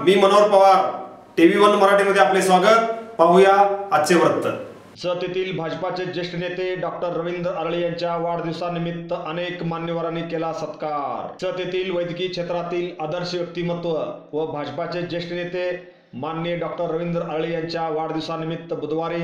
मी Manohar Pawar, TV1 मराठीमध्ये आपले स्वागत. पाहूया आजचे वृत्त. जत येथील भाजपाचे ज्येष्ठ नेते डॉक्टर रवींद्र आरळे यांच्या वाढदिवसानिमित्त अनेक मान्यवरांनी केला सत्कार. जत येथील वैद्यकीय क्षेत्रातील आदर्श व्यक्तिमत्व व भाजपाचे ज्येष्ठ नेते माननीय डॉक्टर रवींद्र आरळे यांच्या वाढदिवसानिमित्त बुधवारी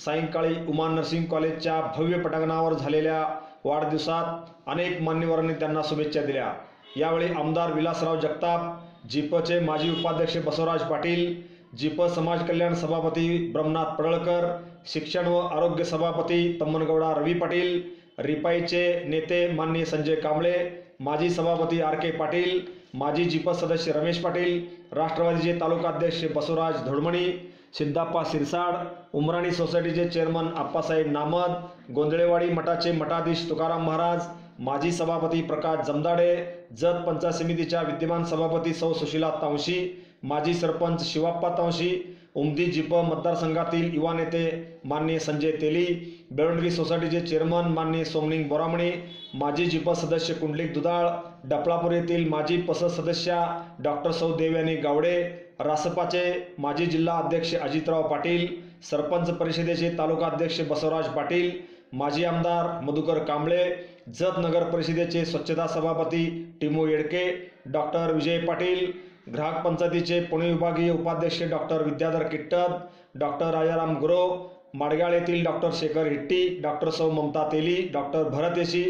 सायंकाळी उमा नर्सिंग कॉलेजच्या भव्य पटांगणावर झालेल्या वाढदिवसात अनेक मान्यवरांनी त्यांना शुभेच्छा दिल्या. यावेळी आमदार विलासराव जगताप, जिपचे माजी उपाध्यक्ष बसवराज पाटील, जिप समाज कल्याण सभापती ब्रह्मनाथ पडळकर, शिक्षण व आरोग्य सभापती तम्मनगौडा रवी पाटील, रिपाईचे नेते माननीय संजय कांबळे, माजी सभापती RK पाटील, माजी जिप सदस्य रमेश पाटील, राष्ट्रवादीचे तालुकाध्यक्ष बसवराज धोडमणी, सिद्धाप्पा सिरसाड, उमराणी सोसायटीचे चेअरमन आप्पासाहेब नामद, गोंधळेवाडी मठाचे मठाधीश तुकाराम महाराज, माजी सभापती प्रकाश जमदाडे, जत पंचायत समितीच्या विद्यमान सभापती सौ सुशीला तावशी, माजी सरपंच शिवाप्पा तावशी, उमदी जिप मतदारसंघातील युवा नेते माननीय संजय तेली, बेळुंडगी सोसायटीचे चेअरमन माननीय सोमनिंग बोरामणी, माजी जिप सदस्य कुंडलिक दुधाळ, डफळापूर येथील माजी पसद सदस्या डॉक्टर सौ देवयानी गावडे, रासपाचे माजी जिल्हा अध्यक्ष अजितराव पाटील, सरपंच परिषदेचे तालुका अध्यक्ष बसवराज पाटील, माजी आमदार मधुकर कांबळे, जत नगर परिषदेचे स्वच्छता सभापती टिमू येडके, डॉक्टर विजय पाटील, ग्राहक पंचायतीचे पुणे विभागीय उपाध्यक्ष डॉक्टर विद्याधर किट्टद, डॉक्टर राजाराम गुरव, माडगाळ येथील डॉक्टर शेखर हिट्टी, डॉक्टर सौ ममता तेली, डॉक्टर भरत येशी,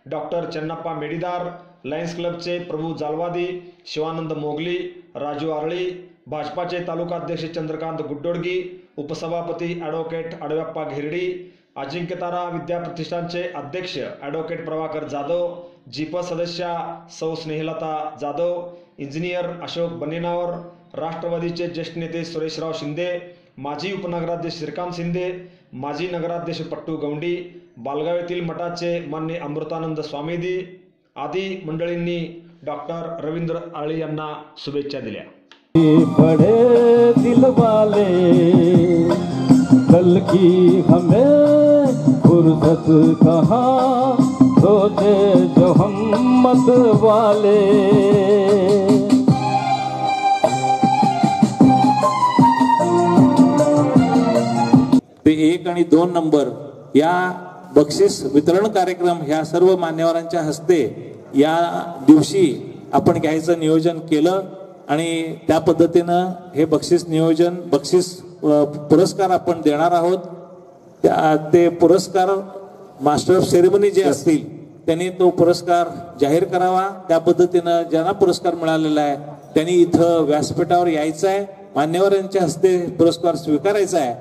डॉक्टर चन्नप्पा मेडीदार, लायन्स क्लबचे प्रभू जालवादी, शिवानंद मोगली, राजू आरळी, भाजपाचे तालुकाध्यक्ष चंद्रकांत गुड्डोडगी, उपसभापती ॲडव्होकेट आडव्याप्पा घेरडी, अजिंक्यतारा विद्या प्रतिष्ठानचे अध्यक्ष ॲडव्होकेट प्रभाकर जाधव, जिप सदस्या सौ स्नेहलता जाधव, इंजिनियर अशोक बन्नेनावर, राष्ट्रवादीचे ज्येष्ठ नेते सुरेशराव शिंदे, माजी उपनगराध्यक्ष श्रीकांत शिंदे, माजी नगराध्यक्ष पट्टू गौंडी, बालगाव येथील मठाचे मान्य अमृतानंद स्वामीदी आदी मंडळींनी डॉक्टर रवींद्र आरळे यांना शुभेच्छा दिल्या. बड़े दिल वाले कल की हमें फुर्सत कहाँ सोचे जो हिम्मत वाले. ते 1 आणि 2 नंबर या बक्षीस वितरण कार्यक्रम ह्या सर्व मान्यवरांच्या हस्ते या दिवशी आपण घ्यायचं नियोजन केलं आणि त्या पद्धतीनं हे बक्षीस पुरस्कार आपण देणार आहोत. ते पुरस्कार मास्टर ऑफ सेरेमनी जे असतील त्यांनी तो पुरस्कार जाहीर करावा. त्या पद्धतीनं ज्यांना पुरस्कार मिळालेला आहे त्यांनी इथं व्यासपीठावर यायचं आहे, मान्यवरांच्या हस्ते पुरस्कार स्वीकारायचा आहे.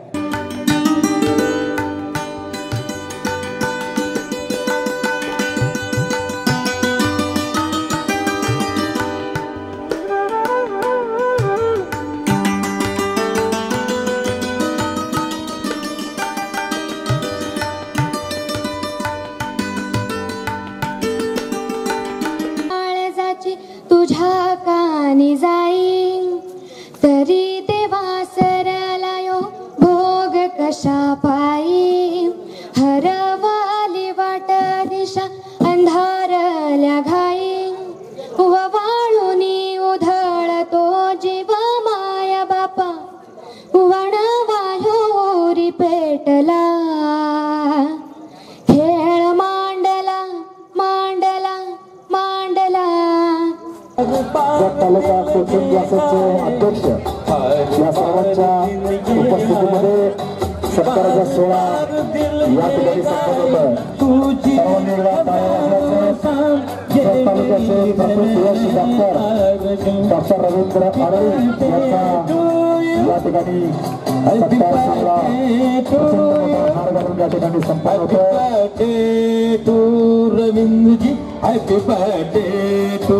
तुझ्या कानी जाईन तरी देवा सरलायो भोग कशा पायी. हरवाली वाट दिशा अंधारल्या घाई वाळूनी उधळतो जीव माया बापा वणवायोरी पेटला. खेळ मांडला मांडला मांडला. तालुका कोचिंग क्लासेसचे अध्यक्ष या सर्वांच्या उपस्थितीमध्ये सत्काराचा सोहळा या ठिकाणी संपन्न होतोय. तालुक्याचे प्रथम डॉक्टर रवींद्र आरळे यांचा या ठिकाणी सत्कार सोहळा हार घालून या ठिकाणी संपन्न होतोय. Ravindraji happy birthday to